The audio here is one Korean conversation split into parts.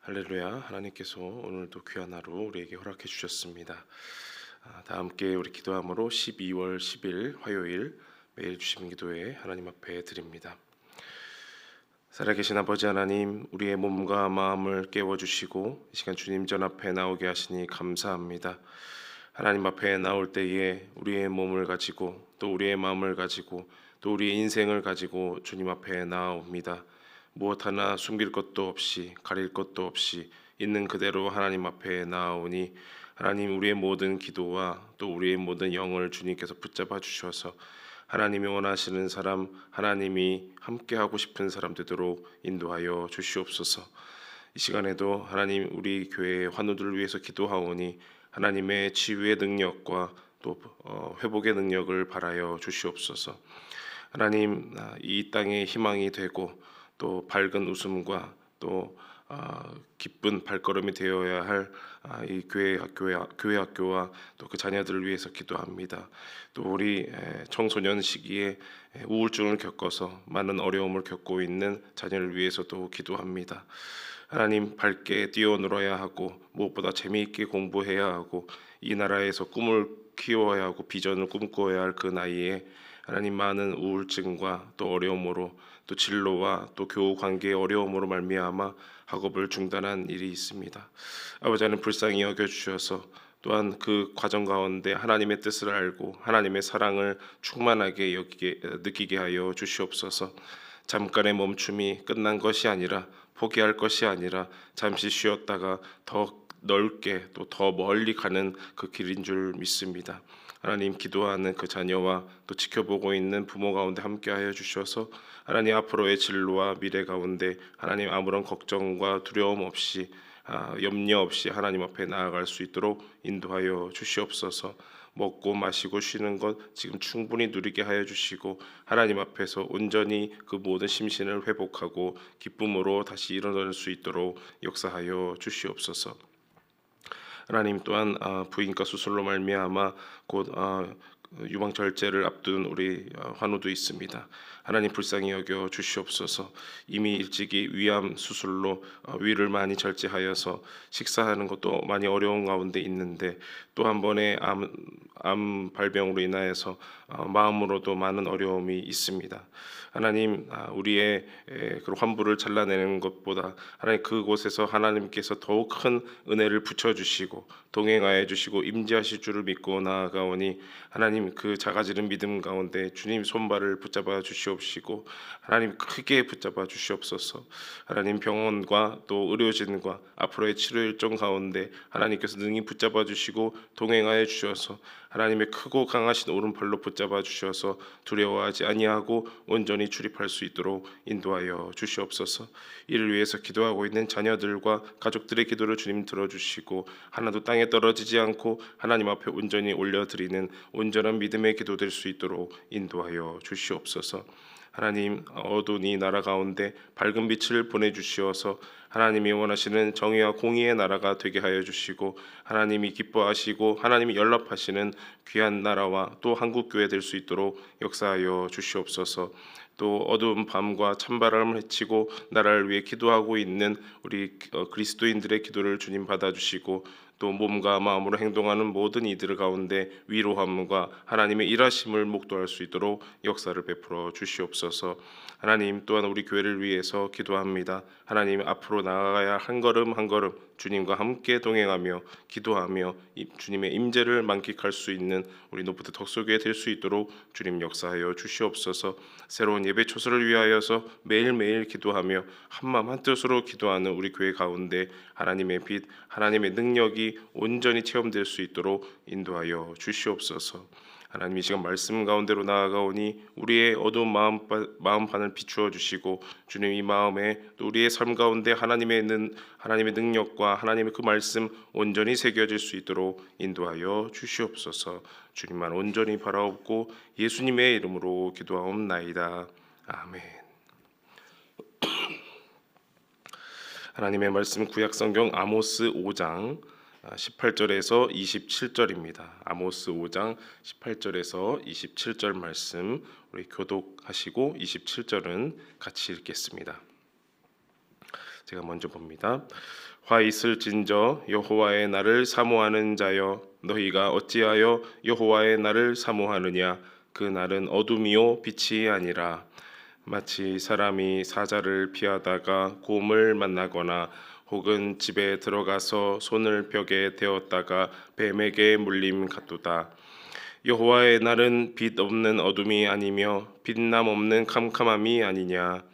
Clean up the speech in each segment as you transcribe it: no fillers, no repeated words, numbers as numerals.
할렐루야. 하나님께서 오늘도 귀한 하루 우리에게 허락해 주셨습니다. 다 함께 우리 기도함으로 12월 10일 화요일 매일 주신 기도회 하나님 앞에 드립니다. 살아계신 아버지 하나님, 우리의 몸과 마음을 깨워주시고 이 시간 주님 전 앞에 나오게 하시니 감사합니다. 하나님 앞에 나올 때에 우리의 몸을 가지고 또 우리의 마음을 가지고 또 우리의 인생을 가지고 주님 앞에 나옵니다. 무엇 하나 숨길 것도 없이 가릴 것도 없이 있는 그대로 하나님 앞에 나오니 하나님, 우리의 모든 기도와 또 우리의 모든 영을 주님께서 붙잡아 주셔서 하나님이 원하시는 사람, 하나님이 함께하고 싶은 사람 되도록 인도하여 주시옵소서. 이 시간에도 하나님, 우리 교회의 환우들을 위해서 기도하오니 하나님의 치유의 능력과 또 회복의 능력을 바라여 주시옵소서. 하나님, 이 땅의 희망이 되고 또 밝은 웃음과 또 기쁜 발걸음이 되어야 할 이 교회 학교와 또 그 자녀들을 위해서 기도합니다. 또 우리 청소년 시기에 우울증을 겪어서 많은 어려움을 겪고 있는 자녀를 위해서도 기도합니다. 하나님, 밝게 뛰어놀아야 하고 무엇보다 재미있게 공부해야 하고 이 나라에서 꿈을 키워야 하고 비전을 꿈꾸어야 할 그 나이에 하나님, 많은 우울증과 또 어려움으로 또 진로와 또 교우 관계의 어려움으로 말미암아 학업을 중단한 일이 있습니다. 아버지 하나님, 불쌍히 여겨주셔서 또한 그 과정 가운데 하나님의 뜻을 알고 하나님의 사랑을 충만하게 느끼게 하여 주시옵소서. 잠깐의 멈춤이 끝난 것이 아니라 포기할 것이 아니라 잠시 쉬었다가 더 넓게 또 더 멀리 가는 그 길인 줄 믿습니다. 하나님, 기도하는 그 자녀와 또 지켜보고 있는 부모 가운데 함께하여 주셔서 하나님, 앞으로의 진로와 미래 가운데 하나님 아무런 걱정과 두려움 없이 염려 없이 하나님 앞에 나아갈 수 있도록 인도하여 주시옵소서. 먹고 마시고 쉬는 것 지금 충분히 누리게 하여 주시고 하나님 앞에서 온전히 그 모든 심신을 회복하고 기쁨으로 다시 일어날 수 있도록 역사하여 주시옵소서. 하나님, 또한 부인과 수술로 말미암아 곧 유방절제를 앞둔 우리 환우도 있습니다. 하나님, 불쌍히 여겨 주시옵소서. 이미 일찍이 위암 수술로 위를 많이 절제하여서 식사하는 것도 많이 어려운 가운데 있는데 또 한 번의 암 발병으로 인하여서 마음으로도 많은 어려움이 있습니다. 하나님, 우리의 그 환부를 잘라내는 것보다 하나님, 그곳에서 하나님께서 더욱 큰 은혜를 붙여주시고 동행하여 주시고 임재하실 줄을 믿고 나아가오니 하나님, 그 작아지는 믿음 가운데 주님 손발을 붙잡아 주시옵시고 하나님, 크게 붙잡아 주시옵소서. 하나님, 병원과 또 의료진과 앞으로의 치료 일정 가운데 하나님께서 능히 붙잡아 주시고 동행하여 주셔서 하나님의 크고 강하신 오른팔로 붙잡아 주셔서 두려워하지 아니하고 온전히 출입할 수 있도록 인도하여 주시옵소서. 이를 위해서 기도하고 있는 자녀들과 가족들의 기도를 주님 들어주시고 하나도 땅에 떨어지지 않고 하나님 앞에 온전히 올려드리는 온전한 믿음의 기도 될 수 있도록 인도하여 주시옵소서. 하나님, 어두운 이 나라 가운데 밝은 빛을 보내주시어서 하나님이 원하시는 정의와 공의의 나라가 되게 하여 주시고 하나님이 기뻐하시고 하나님이 연락하시는 귀한 나라와 또 한국교회 될 수 있도록 역사하여 주시옵소서. 또 어두운 밤과 찬바람을 헤치고 나라를 위해 기도하고 있는 우리 그리스도인들의 기도를 주님 받아주시고 또 몸과 마음으로 행동하는 모든 이들 가운데 위로함과 하나님의 일하심을 목도할 수 있도록 역사를 베풀어 주시옵소서. 하나님, 또한 우리 교회를 위해서 기도합니다. 하나님, 앞으로 나아가야 한 걸음 한 걸음 주님과 함께 동행하며 기도하며 주님의 임재를 만끽할 수 있는 우리 노프트 덕소교회 될 수 있도록 주님 역사하여 주시옵소서. 새로운 예배 초소를 위하여서 매일매일 기도하며 한마음 한뜻으로 기도하는 우리 교회 가운데 하나님의 빛, 하나님의 능력이 온전히 체험될 수 있도록 인도하여 주시옵소서. 하나님, 이 시간 말씀 가운데로 나아가오니 우리의 어두운 마음판을 비추어 주시고 주님, 이 마음에 또 우리의 삶 가운데 하나님의 능력과 하나님의 그 말씀 온전히 새겨질 수 있도록 인도하여 주시옵소서. 주님만 온전히 바라옵고 예수님의 이름으로 기도하옵나이다. 아멘. 하나님의 말씀 구약 성경 아모스 5장 18절에서 27절입니다. 아모스 5장 18절에서 27절 말씀 우리 교독하시고 27절은 같이 읽겠습니다. 제가 먼저 봅니다. 화 있을진저 여호와의 날을 사모하는 자여, 너희가 어찌하여 여호와의 날을 사모하느냐? 그 날은 어둠이요 빛이 아니라 마치 사람이 사자를 피하다가 곰을 만나거나 혹은 집에 들어가서 손을 벽에 대었다가 뱀에게 물림 같도다. 여호와의 날은 빛 없는 어둠이 아니며 빛남 없는 캄캄함이 아니냐?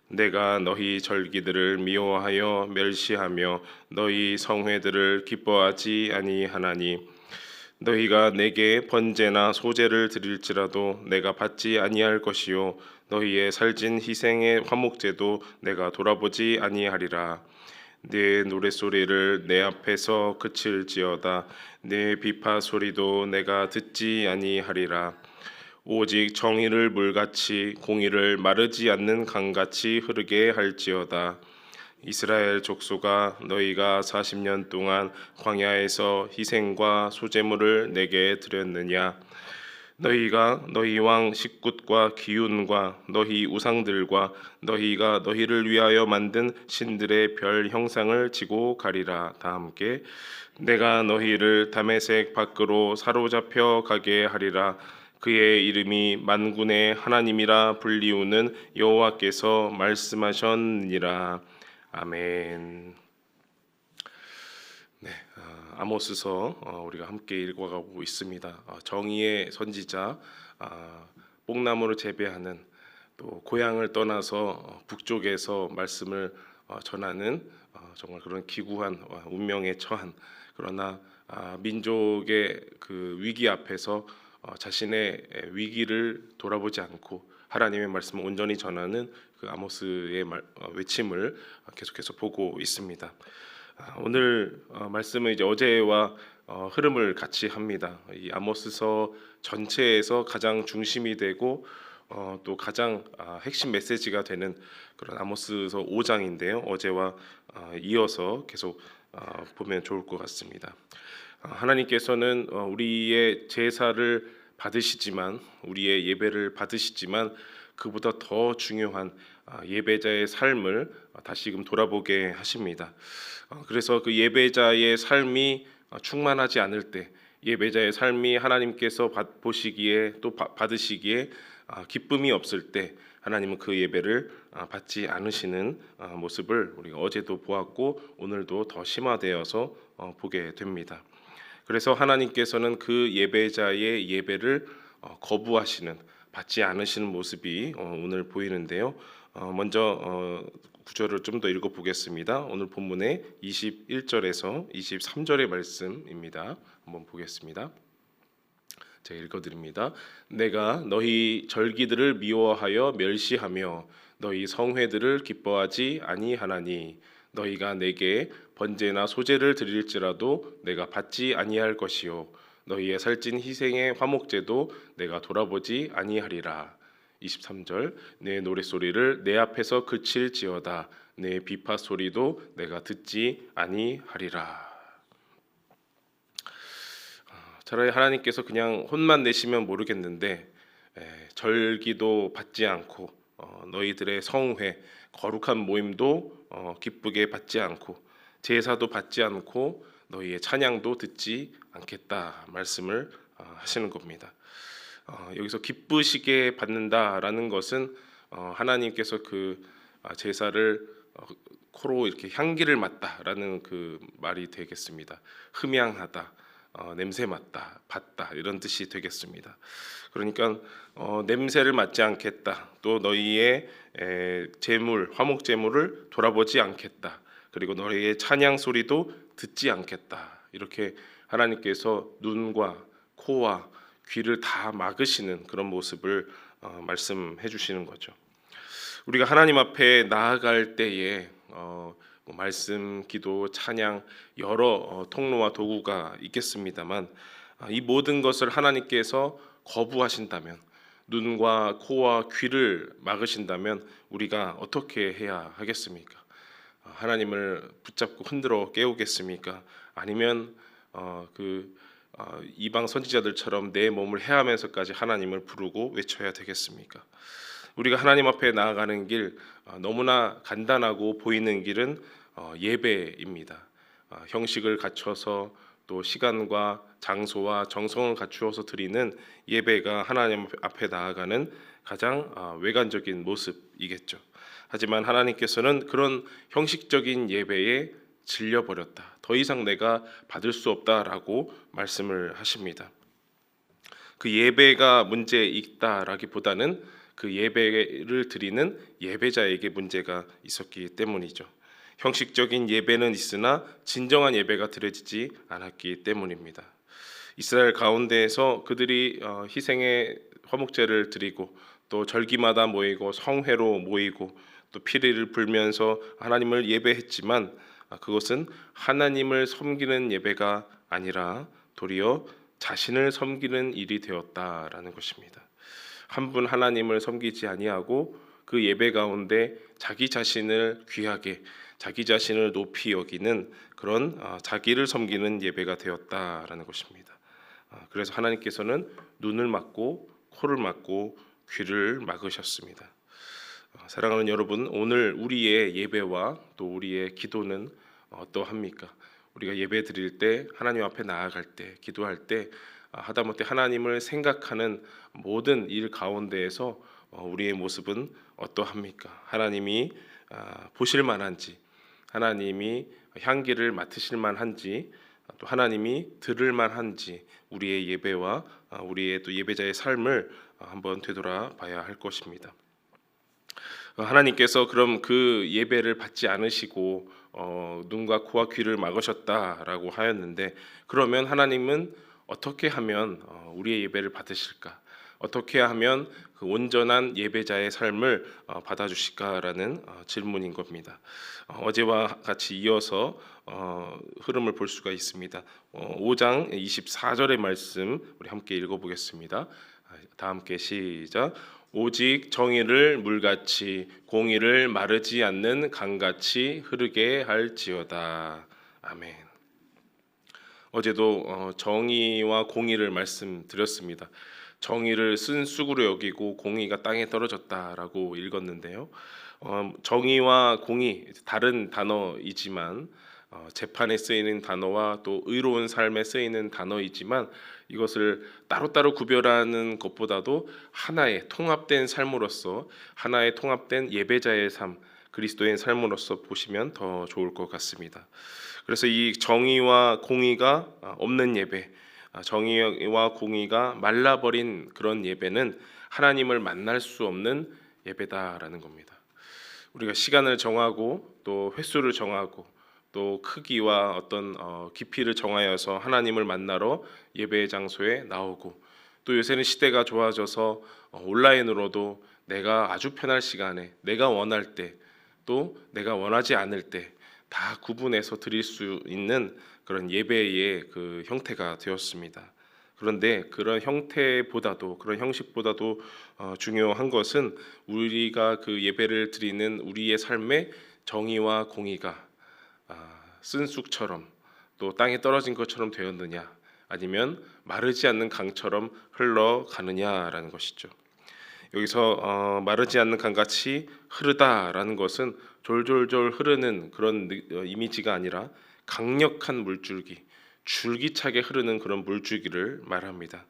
내가 너희 절기들을 미워하여 멸시하며 너희 성회들을 기뻐하지 아니하나니 너희가 내게 번제나 소제를 드릴지라도 내가 받지 아니할 것이요 너희의 살진 희생의 화목제도 내가 돌아보지 아니하리라. 내 노랫소리를 내 앞에서 그칠지어다. 내 비파 소리도 내가 듣지 아니하리라. 오직 정의를 물같이 공의를 마르지 않는 강같이 흐르게 할지어다. 이스라엘 족속아, 너희가 40년 동안 광야에서 희생과 소제물을 내게 드렸느냐? 너희가 너희 왕 식굿과 기운과 너희 우상들과 너희가 너희를 위하여 만든 신들의 별 형상을 지고 가리라. 다 함께 내가 너희를 다메섹 밖으로 사로잡혀 가게 하리라. 그의 이름이 만군의 하나님이라 불리우는 여호와께서 말씀하셨느니라. 아멘. 네, 아모스서 우리가 함께 읽어가고 있습니다. 정의의 선지자, 뽕나무를 재배하는, 또 고향을 떠나서 북쪽에서 말씀을 전하는 정말 그런 기구한 운명에 처한, 그러나 민족의 그 위기 앞에서 자신의 위기를 돌아보지 않고 하나님의 말씀을 온전히 전하는 그 아모스의 외침을 계속해서 보고 있습니다. 오늘 말씀은 이제 어제와 흐름을 같이 합니다. 이 아모스서 전체에서 가장 중심이 되고 또 가장 핵심 메시지가 되는 그런 아모스서 5장인데요. 어제와 이어서 계속 보면 좋을 것 같습니다. 하나님께서는 우리의 제사를 받으시지만, 우리의 예배를 받으시지만 그보다 더 중요한 예배자의 삶을 다시금 돌아보게 하십니다. 그래서 그 예배자의 삶이 충만하지 않을 때, 예배자의 삶이 하나님께서 보시기에 또 받으시기에 기쁨이 없을 때 하나님은 그 예배를 받지 않으시는 모습을 우리가 어제도 보았고 오늘도 더 심화되어서 보게 됩니다. 그래서 하나님께서는 그 예배자의 예배를 거부하시는, 받지 않으시는 모습이 오늘 보이는데요. 먼저 구절을 좀 더 읽어보겠습니다. 오늘 본문의 21절에서 23절의 말씀입니다. 한번 보겠습니다. 제가 읽어드립니다. 내가 너희 절기들을 미워하여 멸시하며 너희 성회들을 기뻐하지 아니하나니 너희가 내게 번제나 소제를 드릴지라도 내가 받지 아니할 것이요 너희의 살찐 희생의 화목제도 내가 돌아보지 아니하리라. 23절 내 노랫소리를 내 앞에서 그칠지어다. 내 비파 소리도 내가 듣지 아니하리라. 차라리 하나님께서 그냥 혼만 내시면 모르겠는데 절기도 받지 않고 너희들의 성회, 거룩한 모임도 기쁘게 받지 않고 제사도 받지 않고 너희의 찬양도 듣지 않겠다 말씀을 하시는 겁니다. 여기서 기쁘시게 받는다라는 것은 하나님께서 그 제사를 코로 이렇게 향기를 맡다라는 그 말이 되겠습니다. 흠향하다, 냄새 맡다, 받다 이런 뜻이 되겠습니다. 그러니까 냄새를 맡지 않겠다. 또 너희의 제물, 화목 제물을 돌아보지 않겠다. 그리고 너희의 찬양 소리도 듣지 않겠다. 이렇게 하나님께서 눈과 코와 귀를 다 막으시는 그런 모습을 말씀해 주시는 거죠. 우리가 하나님 앞에 나아갈 때에 말씀, 기도, 찬양 여러 통로와 도구가 있겠습니다만 이 모든 것을 하나님께서 거부하신다면, 눈과 코와 귀를 막으신다면 우리가 어떻게 해야 하겠습니까? 하나님을 붙잡고 흔들어 깨우겠습니까? 아니면 이방 선지자들처럼 내 몸을 해하면서까지 하나님을 부르고 외쳐야 되겠습니까? 우리가 하나님 앞에 나아가는 길, 너무나 간단하고 보이는 길은 예배입니다. 형식을 갖춰서 또 시간과 장소와 정성을 갖추어서 드리는 예배가 하나님 앞에 나아가는 가장 외관적인 모습이겠죠. 하지만 하나님께서는 그런 형식적인 예배에 질려버렸다. 더 이상 내가 받을 수 없다라고 말씀을 하십니다. 그 예배가 문제 있다라기보다는 그 예배를 드리는 예배자에게 문제가 있었기 때문이죠. 형식적인 예배는 있으나 진정한 예배가 드려지지 않았기 때문입니다. 이스라엘 가운데에서 그들이 희생의 화목제를 드리고 또 절기마다 모이고 성회로 모이고 또 피리를 불면서 하나님을 예배했지만 그것은 하나님을 섬기는 예배가 아니라 도리어 자신을 섬기는 일이 되었다라는 것입니다. 한 분 하나님을 섬기지 아니하고 그 예배 가운데 자기 자신을 귀하게 자기 자신을 높이 여기는 그런 자기를 섬기는 예배가 되었다라는 것입니다. 그래서 하나님께서는 눈을 막고 코를 막고 귀를 막으셨습니다. 사랑하는 여러분, 오늘 우리의 예배와 또 우리의 기도는 어떠합니까? 우리가 예배 드릴 때, 하나님 앞에 나아갈 때, 기도할 때 하다못해 하나님을 생각하는 모든 일 가운데에서 우리의 모습은 어떠합니까? 하나님이 보실 만한지, 하나님이 향기를 맡으실 만한지, 또 하나님이 들을 만한지 우리의 예배와 우리의 또 예배자의 삶을 한번 되돌아봐야 할 것입니다. 하나님께서 그럼 그 예배를 받지 않으시고 눈과 코와 귀를 막으셨다라고 하였는데, 그러면 하나님은 어떻게 하면 우리의 예배를 받으실까? 어떻게 하면 그 온전한 예배자의 삶을 받아주실까라는 질문인 겁니다. 어제와 같이 이어서 흐름을 볼 수가 있습니다. 5장 24절의 말씀 우리 함께 읽어보겠습니다. 다 함께 시작. 오직 정의를 물같이 공의를 마르지 않는 강같이 흐르게 할지어다. 아멘. 어제도 정의와 공의를 말씀드렸습니다. 정의를 쓴 쑥으로 여기고 공의가 땅에 떨어졌다라고 읽었는데요. 정의와 공의 다른 단어이지만 재판에 쓰이는 단어와 또 의로운 삶에 쓰이는 단어이지만 이것을 따로따로 구별하는 것보다도 하나의 통합된 삶으로서 하나의 통합된 예배자의 삶, 그리스도의 삶으로서 보시면 더 좋을 것 같습니다. 그래서 이 정의와 공의가 없는 예배, 정의와 공의가 말라버린 그런 예배는 하나님을 만날 수 없는 예배다라는 겁니다. 우리가 시간을 정하고 또 횟수를 정하고 또 크기와 어떤 깊이를 정하여서 하나님을 만나러 예배의 장소에 나오고, 또 요새는 시대가 좋아져서 온라인으로도 내가 아주 편할 시간에 내가 원할 때 또 내가 원하지 않을 때 다 구분해서 드릴 수 있는 그런 예배의 그 형태가 되었습니다. 그런데 그런 형태보다도 그런 형식보다도 중요한 것은 우리가 그 예배를 드리는 우리의 삶의 정의와 공의가 쓴 쑥처럼 또 땅에 떨어진 것처럼 되었느냐, 아니면 마르지 않는 강처럼 흘러가느냐라는 것이죠. 여기서 마르지 않는 강같이 흐르다라는 것은 졸졸졸 흐르는 그런 이미지가 아니라 강력한 물줄기, 줄기차게 흐르는 그런 물줄기를 말합니다.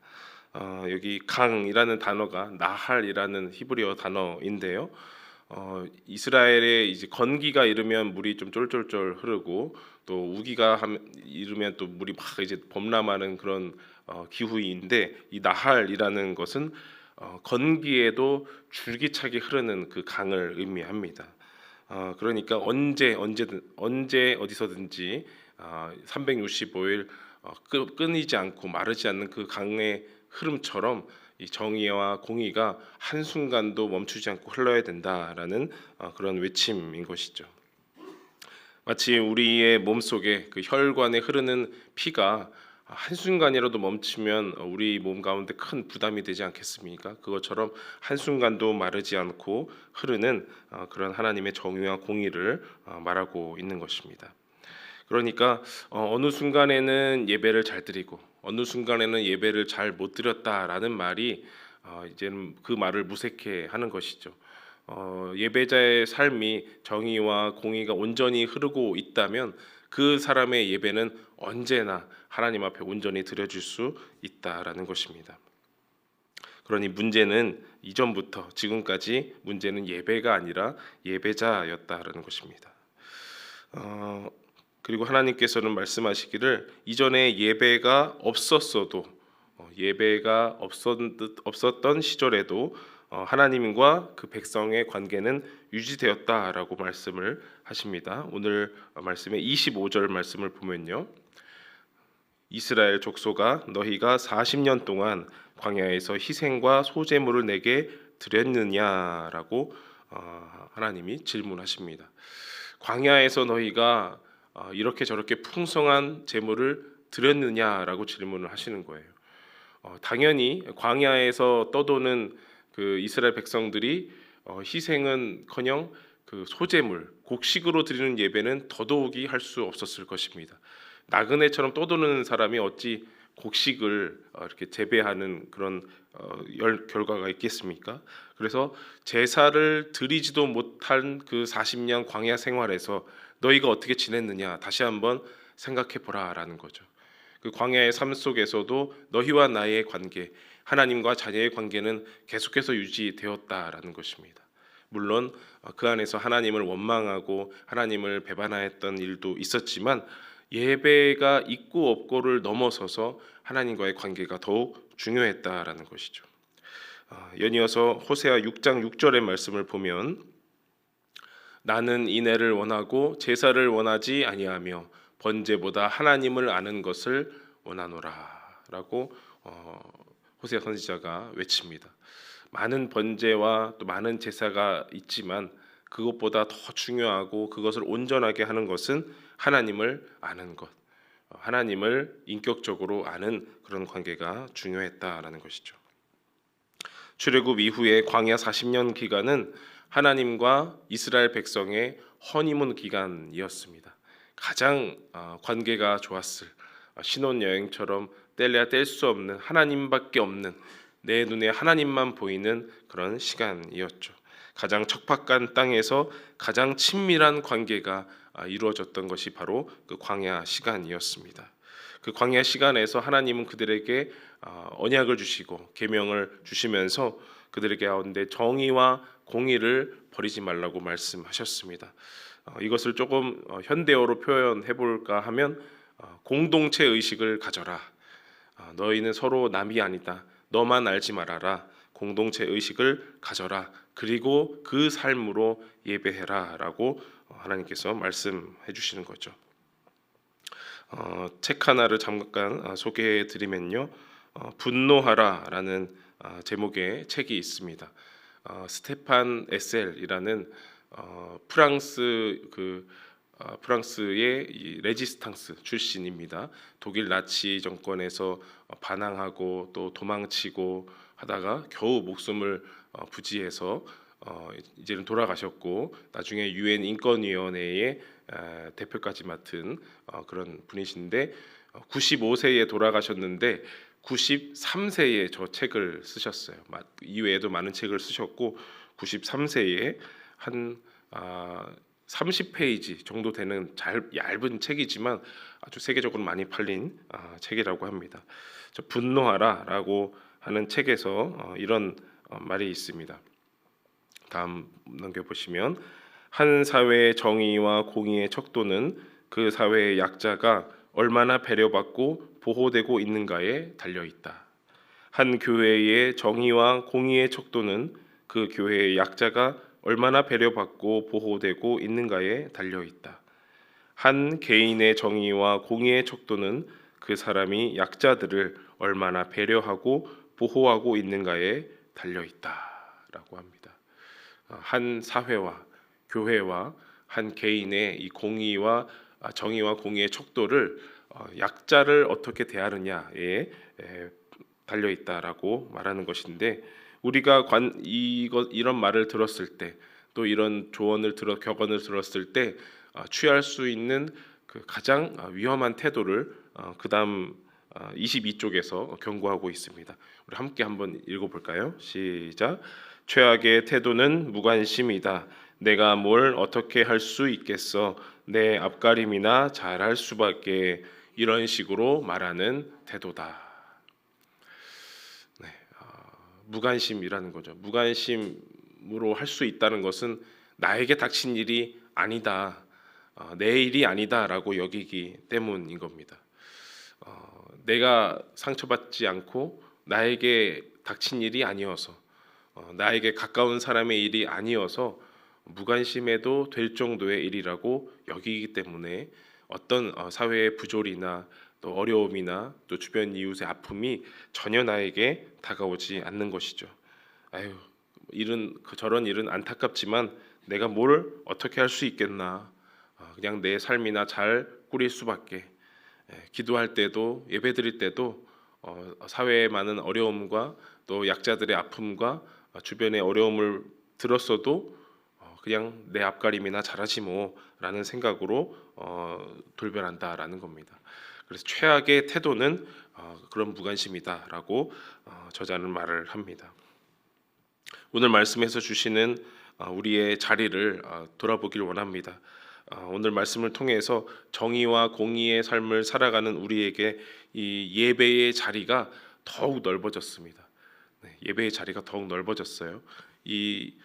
여기 강이라는 단어가 나할이라는 히브리어 단어인데요. 이스라엘의 이제 건기가 이르면 물이 좀 쫄쫄쫄 흐르고 또 우기가 이르면 또 물이 막 이제 범람하는 그런 기후인데, 이 나할이라는 것은 건기에도 줄기차게 흐르는 그 강을 의미합니다. 그러니까 언제 어디서든지 365일 끊이지 않고 마르지 않는 그 강의 흐름처럼 이 정의와 공의가 한순간도 멈추지 않고 흘러야 된다라는 그런 외침인 것이죠. 마치 우리의 몸속에 그 혈관에 흐르는 피가 한순간이라도 멈추면 우리 몸 가운데 큰 부담이 되지 않겠습니까? 그것처럼 한순간도 마르지 않고 흐르는 그런 하나님의 정의와 공의를 말하고 있는 것입니다. 그러니까 어느 순간에는 예배를 잘 드리고 어느 순간에는 예배를 잘 못 드렸다라는 말이 이제는 그 말을 무색해 하는 것이죠. 예배자의 삶이 정의와 공의가 온전히 흐르고 있다면 그 사람의 예배는 언제나 하나님 앞에 온전히 드려질 수 있다라는 것입니다. 그러니 문제는 이전부터 지금까지 문제는 예배가 아니라 예배자였다라는 것입니다. 그리고 하나님께서는 말씀하시기를 이전에 예배가 없었어도 예배가 없었던 시절에도 하나님과 그 백성의 관계는 유지되었다라고 말씀을 하십니다. 오늘 말씀의 25절 말씀을 보면요. 이스라엘 족속아 너희가 40년 동안 광야에서 희생과 소제물을 내게 드렸느냐라고 하나님이 질문하십니다. 광야에서 너희가 이렇게 저렇게 풍성한 제물을 드렸느냐라고 질문을 하시는 거예요. 당연히 광야에서 떠도는 그 이스라엘 백성들이 희생은커녕 그 소제물, 곡식으로 드리는 예배는 더더욱이 할 수 없었을 것입니다. 나그네처럼 떠도는 사람이 어찌 곡식을 이렇게 재배하는 그런 결과가 있겠습니까? 그래서 제사를 드리지도 못한 그 40년 광야 생활에서 너희가 어떻게 지냈느냐 다시 한번 생각해 보라라는 거죠. 그 광야의 삶 속에서도 너희와 나의 관계, 하나님과 자녀의 관계는 계속해서 유지되었다라는 것입니다. 물론 그 안에서 하나님을 원망하고 하나님을 배반하였던 일도 있었지만 예배가 있고 없고를 넘어서서 하나님과의 관계가 더욱 중요했다라는 것이죠. 연이어서 호세아 6장 6절의 말씀을 보면 나는 인애를 원하고 제사를 원하지 아니하며 번제보다 하나님을 아는 것을 원하노라라고 호세아 선지자가 외칩니다. 많은 번제와 또 많은 제사가 있지만 그것보다 더 중요하고 그것을 온전하게 하는 것은 하나님을 아는 것, 하나님을 인격적으로 아는 그런 관계가 중요했다라는 것이죠. 출애굽 이후에 광야 40년 기간은 하나님과 이스라엘 백성의 허니문 기간이었습니다. 가장 관계가 좋았을 신혼여행처럼 뗄래야 뗄 수 없는 하나님밖에 없는 내 눈에 하나님만 보이는 그런 시간이었죠. 가장 척박한 땅에서 가장 친밀한 관계가 이루어졌던 것이 바로 그 광야 시간이었습니다. 그 광야 시간에서 하나님은 그들에게 언약을 주시고 계명을 주시면서 그들에게 가운데 정의와 공의를 버리지 말라고 말씀하셨습니다. 이것을 조금 현대어로 표현해 볼까 하면 공동체 의식을 가져라. 너희는 서로 남이 아니다. 너만 알지 말아라. 공동체 의식을 가져라. 그리고 그 삶으로 예배해라라고 하나님께서 말씀해 주시는 거죠. 책 하나를 잠깐 소개해 드리면요. 분노하라라는 제목의 책이 있습니다. 스테판 에셀이라는 프랑스의 이 레지스탕스 출신입니다. 독일 나치 정권에서 반항하고 또 도망치고 하다가 겨우 목숨을 부지해서 이제는 돌아가셨고 나중에 유엔 인권위원회의 대표까지 맡은 그런 분이신데 95세에 돌아가셨는데 93세에 저 책을 쓰셨어요. 이외에도 많은 책을 쓰셨고 93세에 한 30페이지 정도 되는 얇은 책이지만 아주 세계적으로 많이 팔린 책이라고 합니다. 분노하라라고 하는 책에서 이런 말이 있습니다. 다음 넘겨보시면 한 사회의 정의와 공의의 척도는 그 사회의 약자가 얼마나 배려받고 보호되고 있는가에 달려있다. 한 교회의 정의와 공의의 척도는 그 교회의 약자가 얼마나 배려받고 보호되고 있는가에 달려있다. 한 개인의 정의와 공의의 척도는 그 사람이 약자들을 얼마나 배려하고 보호하고 있는가에 달려있다라고 합니다. 한 사회와 교회와 한 개인의 이 공의와 정의와 공의의 척도를 약자를 어떻게 대하느냐에 달려 있다라고 말하는 것인데 우리가 이런 말을 들었을 때 또 이런 격언을 들었을 때 취할 수 있는 그 가장 위험한 태도를 그다음 22쪽에서 경고하고 있습니다. 우리 함께 한번 읽어볼까요? 시작. 최악의 태도는 무관심이다. 내가 뭘 어떻게 할 수 있겠어? 내 앞가림이나 잘할 수밖에. 이런 식으로 말하는 태도다. 네, 무관심이라는 거죠. 무관심으로 할 수 있다는 것은 나에게 닥친 일이 아니다, 내 일이 아니다라고 여기기 때문인 겁니다. 내가 상처받지 않고 나에게 닥친 일이 아니어서, 나에게 가까운 사람의 일이 아니어서 무관심해도 될 정도의 일이라고 여기기 때문에 어떤 사회의 부조리나 또 어려움이나 또 주변 이웃의 아픔이 전혀 나에게 다가오지 않는 것이죠. 아유, 저런 일은 안타깝지만 내가 뭘 어떻게 할 수 있겠나. 그냥 내 삶이나 잘 꾸릴 수밖에. 기도할 때도 예배드릴 때도 사회의 많은 어려움과 또 약자들의 아픔과 주변의 어려움을 들었어도 그냥 내 앞가림이나 잘하지 뭐라는 생각으로 돌변한다라는 겁니다. 그래서 최악의 태도는 그런 무관심이다라고 저자는 말을 합니다. 오늘 말씀에서 주시는 우리의 자리를 돌아보길 원합니다. 오늘 말씀을 통해서 정의와 공의의 삶을 살아가는 우리에게 이 예배의 자리가 더욱 넓어졌습니다. 네, 예배의 자리가 더욱 넓어졌어요. 이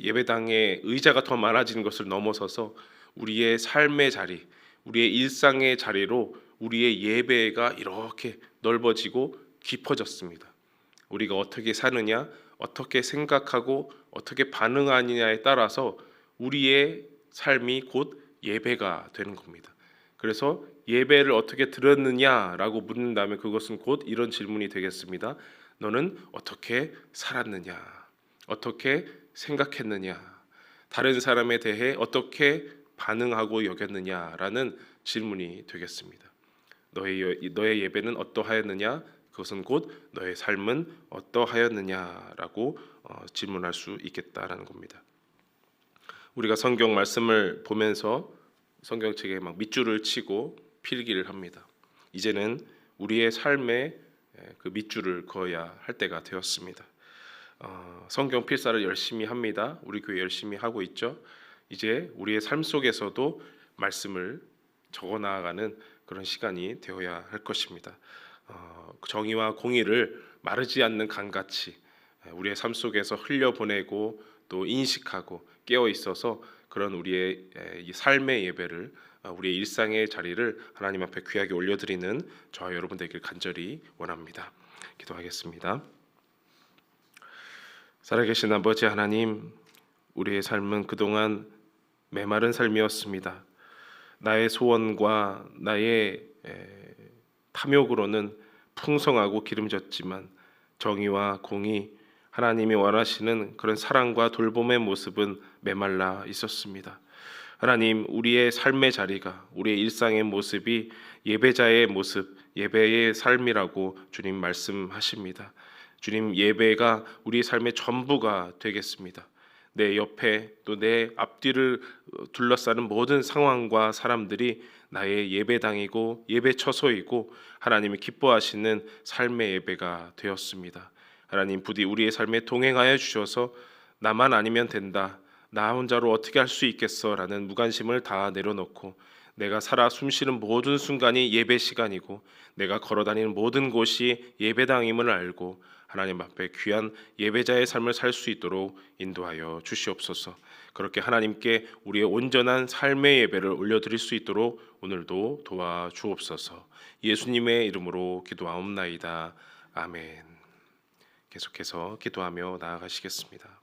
예배당의 의자가 더 많아지는 것을 넘어서서 우리의 삶의 자리, 우리의 일상의 자리로 우리의 예배가 이렇게 넓어지고 깊어졌습니다. 우리가 어떻게 사느냐, 어떻게 생각하고 어떻게 반응하느냐에 따라서 우리의 삶이 곧 예배가 되는 겁니다. 그래서 예배를 어떻게 드렸느냐라고 묻는다면 그것은 곧 이런 질문이 되겠습니다. 너는 어떻게 살았느냐? 어떻게 생각했느냐? 다른 사람에 대해 어떻게 반응하고 여겼느냐라는 질문이 되겠습니다. 너의 예배는 어떠하였느냐? 그것은 곧 너의 삶은 어떠하였느냐라고 질문할 수 있겠다라는 겁니다. 우리가 성경 말씀을 보면서 성경책에 막 밑줄을 치고 필기를 합니다. 이제는 우리의 삶에 그 밑줄을 그어야 할 때가 되었습니다. 성경 필사를 열심히 합니다. 우리 교회 열심히 하고 있죠. 이제 우리의 삶 속에서도 말씀을 적어 나아가는 그런 시간이 되어야 할 것입니다. 정의와 공의를 마르지 않는 강같이 우리의 삶 속에서 흘려보내고 또 인식하고 깨어 있어서 그런 우리의 이 삶의 예배를, 우리의 일상의 자리를 하나님 앞에 귀하게 올려드리는 저와 여러분 되길 간절히 원합니다. 기도하겠습니다. 살아계신 아버지 하나님, 우리의 삶은 그동안 메마른 삶이었습니다. 나의 소원과 나의 탐욕으로는 풍성하고 기름졌지만 정의와 공의, 하나님이 원하시는 그런 사랑과 돌봄의 모습은 메말라 있었습니다. 하나님, 우리의 삶의 자리가, 우리의 일상의 모습이 예배자의 모습, 예배의 삶이라고 주님 말씀하십니다. 주님, 예배가 우리 삶의 전부가 되겠습니다. 내 옆에 또 내 앞뒤를 둘러싸는 모든 상황과 사람들이 나의 예배당이고 예배 처소이고 하나님이 기뻐하시는 삶의 예배가 되었습니다. 하나님, 부디 우리의 삶에 동행하여 주셔서 나만 아니면 된다, 나 혼자로 어떻게 할 수 있겠어 라는 무관심을 다 내려놓고 내가 살아 숨쉬는 모든 순간이 예배 시간이고 내가 걸어다니는 모든 곳이 예배당임을 알고 하나님 앞에 귀한 예배자의 삶을 살 수 있도록 인도하여 주시옵소서. 그렇게 하나님께 우리의 온전한 삶의 예배를 올려드릴 수 있도록 오늘도 도와주옵소서. 예수님의 이름으로 기도하옵나이다. 아멘. 계속해서 기도하며 나아가시겠습니다.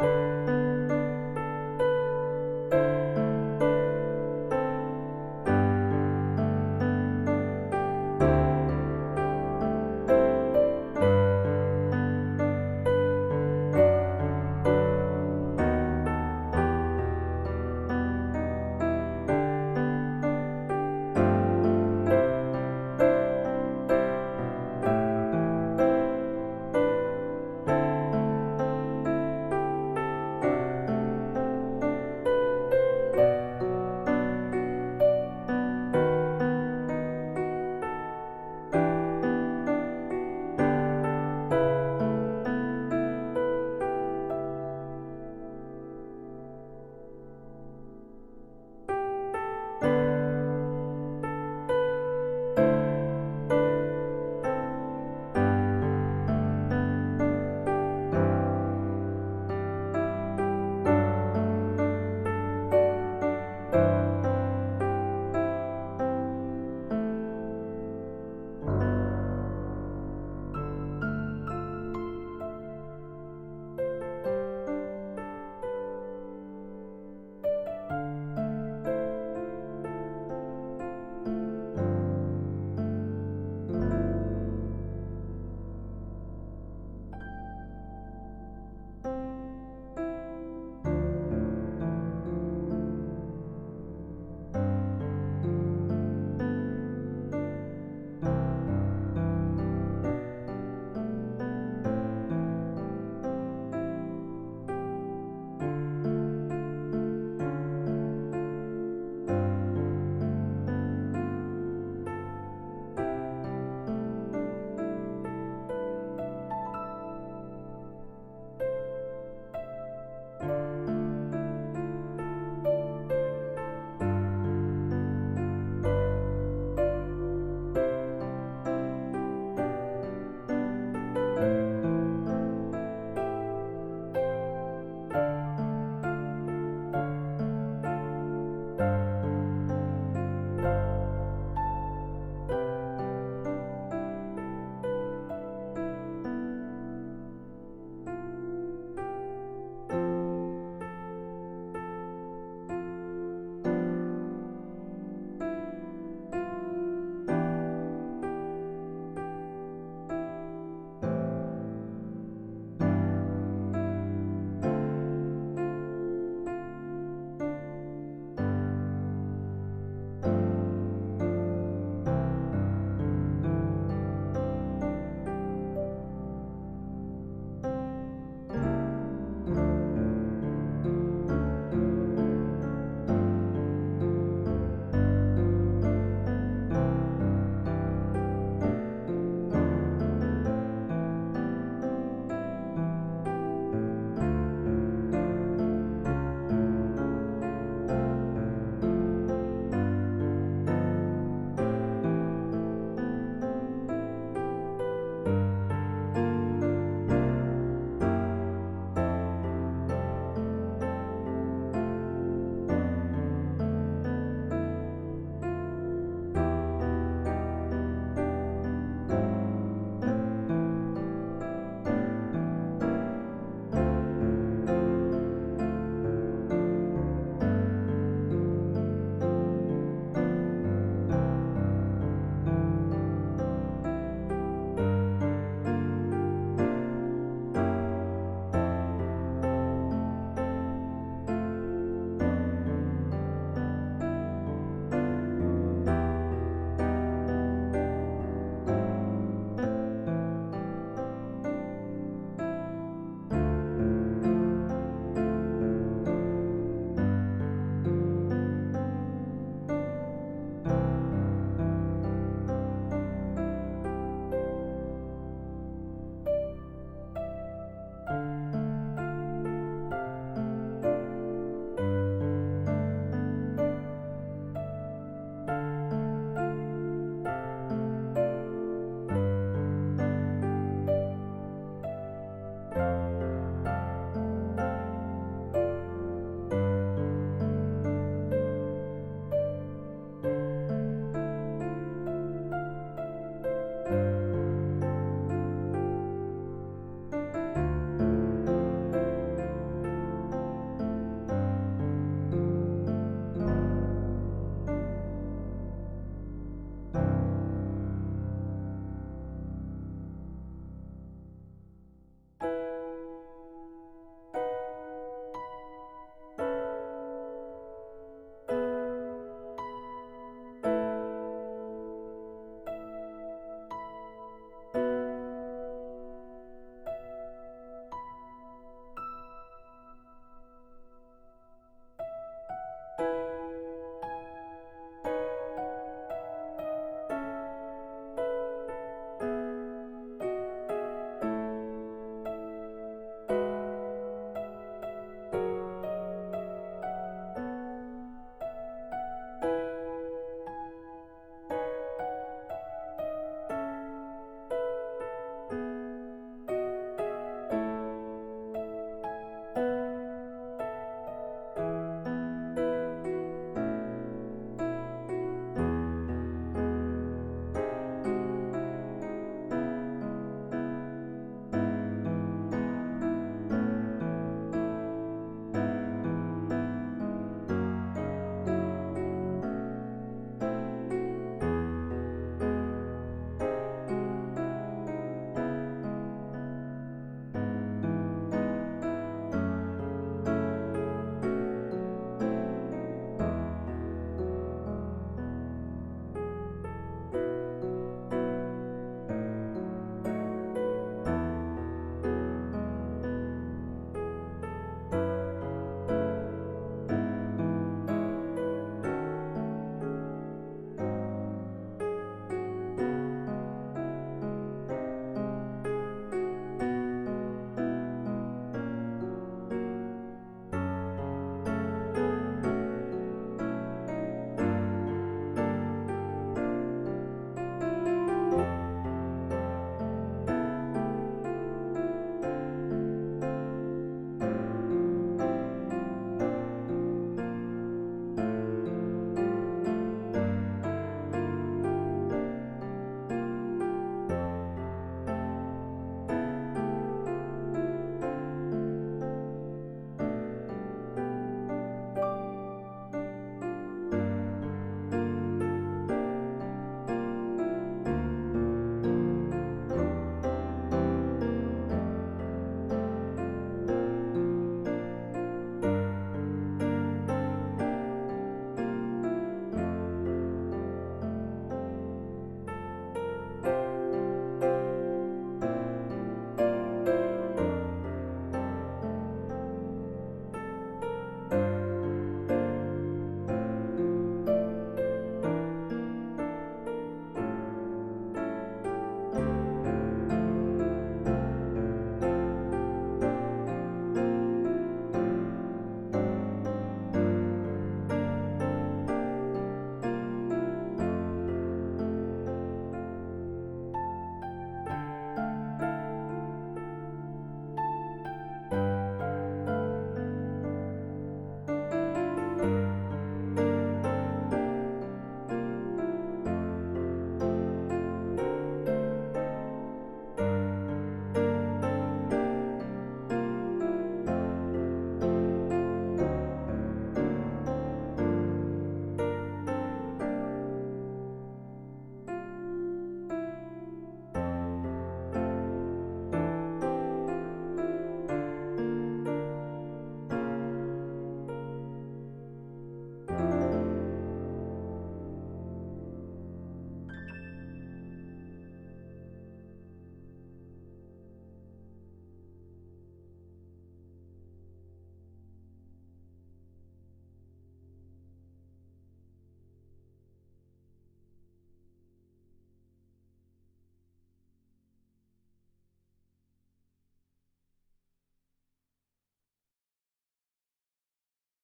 네.